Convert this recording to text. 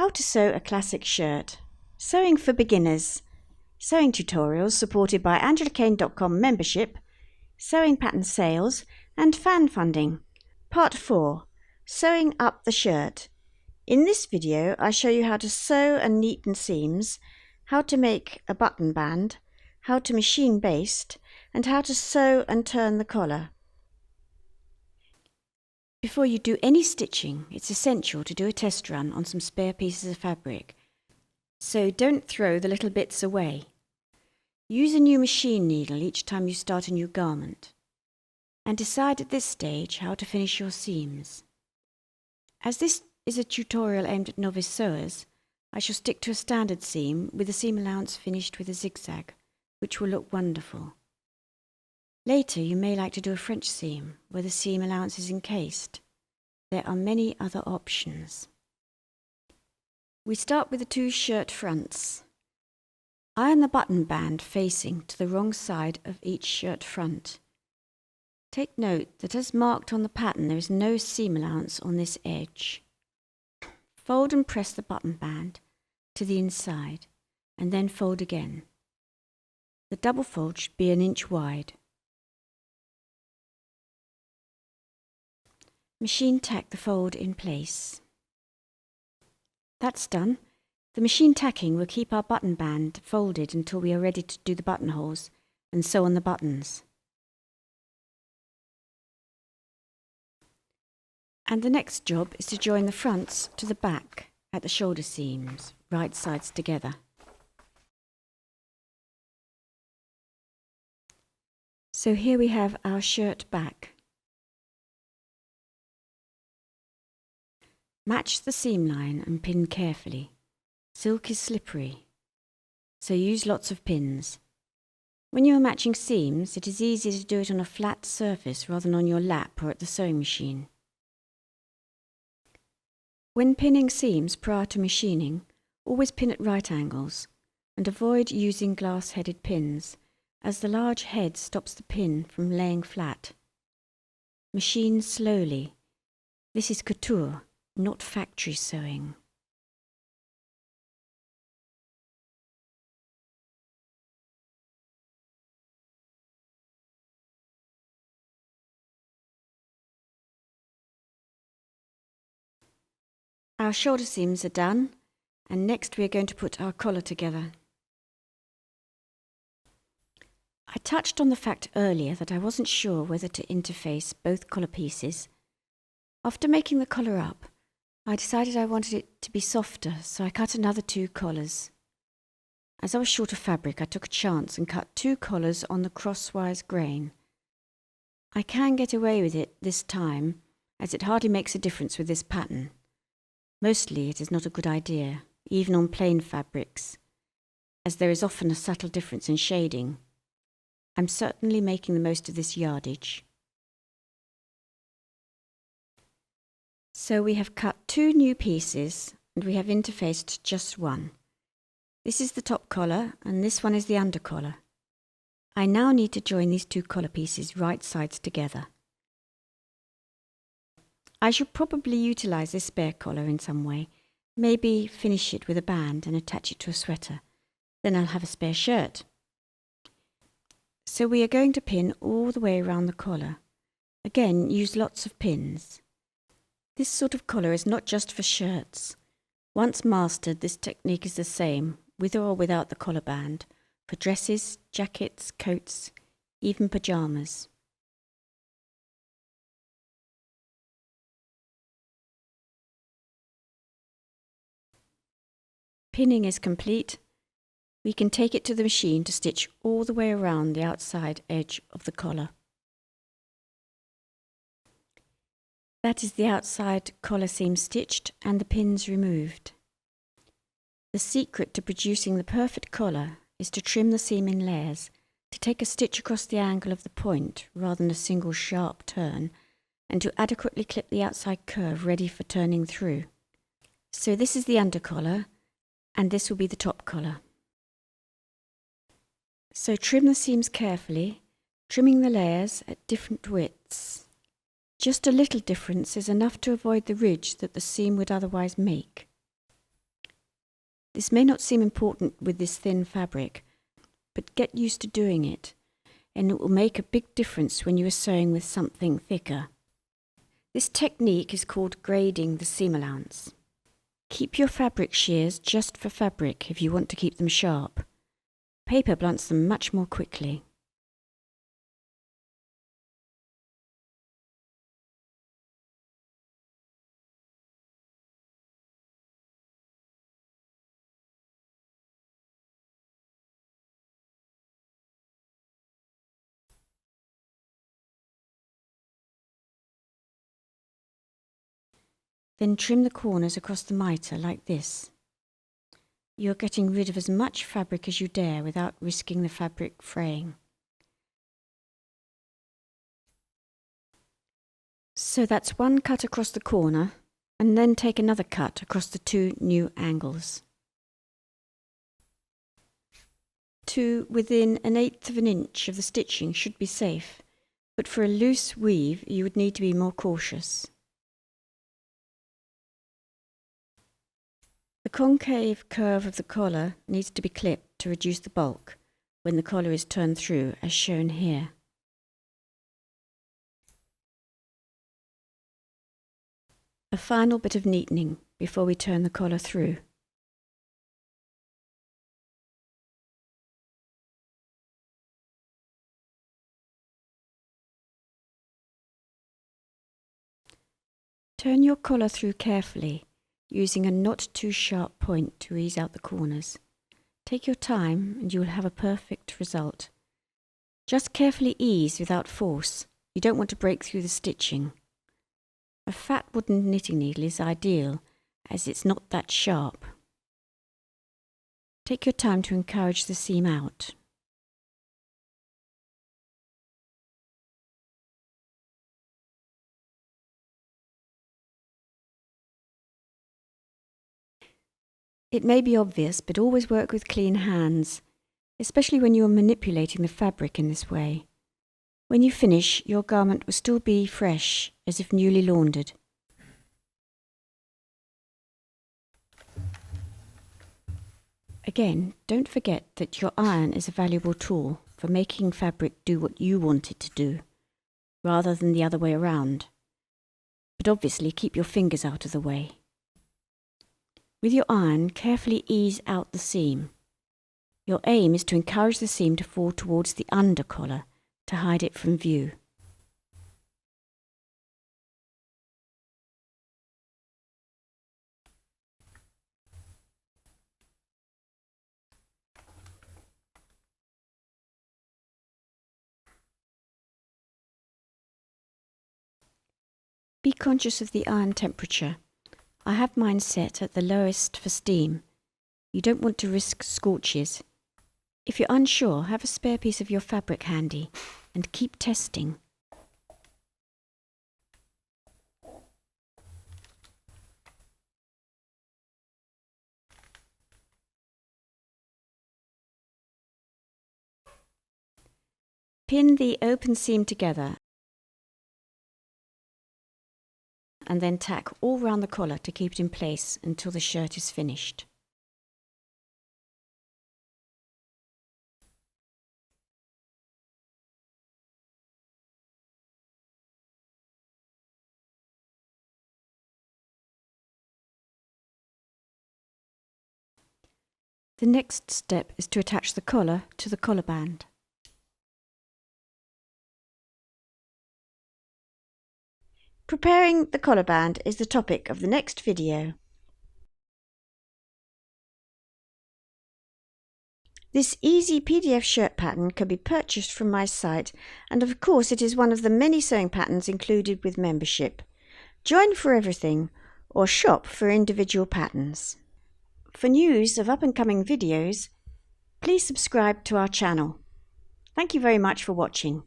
How to sew a classic shirt. Sewing for beginners. Sewing tutorials supported by AngelaKane.com membership, sewing pattern sales and fan funding. Part 4. Sewing up the shirt. In this video I show you how to sew and neaten seams, how to make a button band, how to machine baste, and how to sew and turn the collar. Before you do any stitching, it's essential to do a test run on some spare pieces of fabric. So don't throw the little bits away. Use a new machine needle each time you start a new garment. And decide at this stage how to finish your seams. As this is a tutorial aimed at novice sewers, I shall stick to a standard seam with the seam allowance finished with a zigzag, which will look wonderful. Later you may like to do a French seam, where the seam allowance is encased. There are many other options. We start with the two shirt fronts. Iron the button band facing to the wrong side of each shirt front. Take note that as marked on the pattern there is no seam allowance on this edge. Fold and press the button band to the inside and then fold again. The double fold should be 1 inch wide. Machine tack the fold in place. That's done. The machine tacking will keep our button band folded until we are ready to do the buttonholes and sew on the buttons. And the next job is to join the fronts to the back at the shoulder seams, right sides together. So here we have our shirt back. Match the seam line and pin carefully. Silk is slippery, so use lots of pins. When you are matching seams, it is easy to do it on a flat surface rather than on your lap or at the sewing machine. When pinning seams prior to machining, always pin at right angles and avoid using glass-headed pins, as the large head stops the pin from laying flat. Machine slowly. This is couture, not factory sewing. Our shoulder seams are done, and next we are going to put our collar together. I touched on the fact earlier that I wasn't sure whether to interface both collar pieces. After making the collar up, I decided I wanted it to be softer, so I cut another 2 collars. As I was short of fabric, I took a chance and cut 2 collars on the crosswise grain. I can get away with it this time, as it hardly makes a difference with this pattern. Mostly it is not a good idea, even on plain fabrics, as there is often a subtle difference in shading. I'm certainly making the most of this yardage. So we have cut 2 new pieces and we have interfaced just 1. This is the top collar and this one is the under collar. I now need to join these 2 collar pieces right sides together. I should probably utilize this spare collar in some way, maybe finish it with a band and attach it to a sweater. Then I'll have a spare shirt. So we are going to pin all the way around the collar. Again, use lots of pins. This sort of collar is not just for shirts. Once mastered, this technique is the same, with or without the collar band, for dresses, jackets, coats, even pyjamas. Pinning is complete. We can take it to the machine to stitch all the way around the outside edge of the collar. That is the outside collar seam stitched and the pins removed. The secret to producing the perfect collar is to trim the seam in layers, to take a stitch across the angle of the point rather than a single sharp turn, and to adequately clip the outside curve ready for turning through. So this is the under collar, and this will be the top collar. So trim the seams carefully, trimming the layers at different widths. Just a little difference is enough to avoid the ridge that the seam would otherwise make. This may not seem important with this thin fabric, but get used to doing it, and it will make a big difference when you are sewing with something thicker. This technique is called grading the seam allowance. Keep your fabric shears just for fabric if you want to keep them sharp. Paper blunts them much more quickly. Then trim the corners across the mitre like this. You're getting rid of as much fabric as you dare without risking the fabric fraying. So that's one cut across the corner, and then take another cut across the two new angles. To within 1/8 of an inch of the stitching should be safe, but for a loose weave you would need to be more cautious. The concave curve of the collar needs to be clipped to reduce the bulk when the collar is turned through, as shown here. A final bit of neatening before we turn the collar through. Turn your collar through carefully, using a not too sharp point to ease out the corners. Take your time and you will have a perfect result. Just carefully ease without force. You don't want to break through the stitching. A fat wooden knitting needle is ideal as it's not that sharp. Take your time to encourage the seam out. It may be obvious, but always work with clean hands, especially when you are manipulating the fabric in this way. When you finish, your garment will still be fresh, as if newly laundered. Again, don't forget that your iron is a valuable tool for making fabric do what you want it to do, rather than the other way around. But obviously keep your fingers out of the way. With your iron, carefully ease out the seam. Your aim is to encourage the seam to fall towards the under collar to hide it from view. Be conscious of the iron temperature. I have mine set at the lowest for steam. You don't want to risk scorches. If you're unsure, have a spare piece of your fabric handy and keep testing. Pin the open seam together and then tack all round the collar to keep it in place until the shirt is finished. The next step is to attach the collar to the collar band. Preparing the collar band is the topic of the next video. This easy PDF shirt pattern can be purchased from my site, and of course it is one of the many sewing patterns included with membership. Join for everything or shop for individual patterns. For news of up-and-coming videos, please subscribe to our channel. Thank you very much for watching.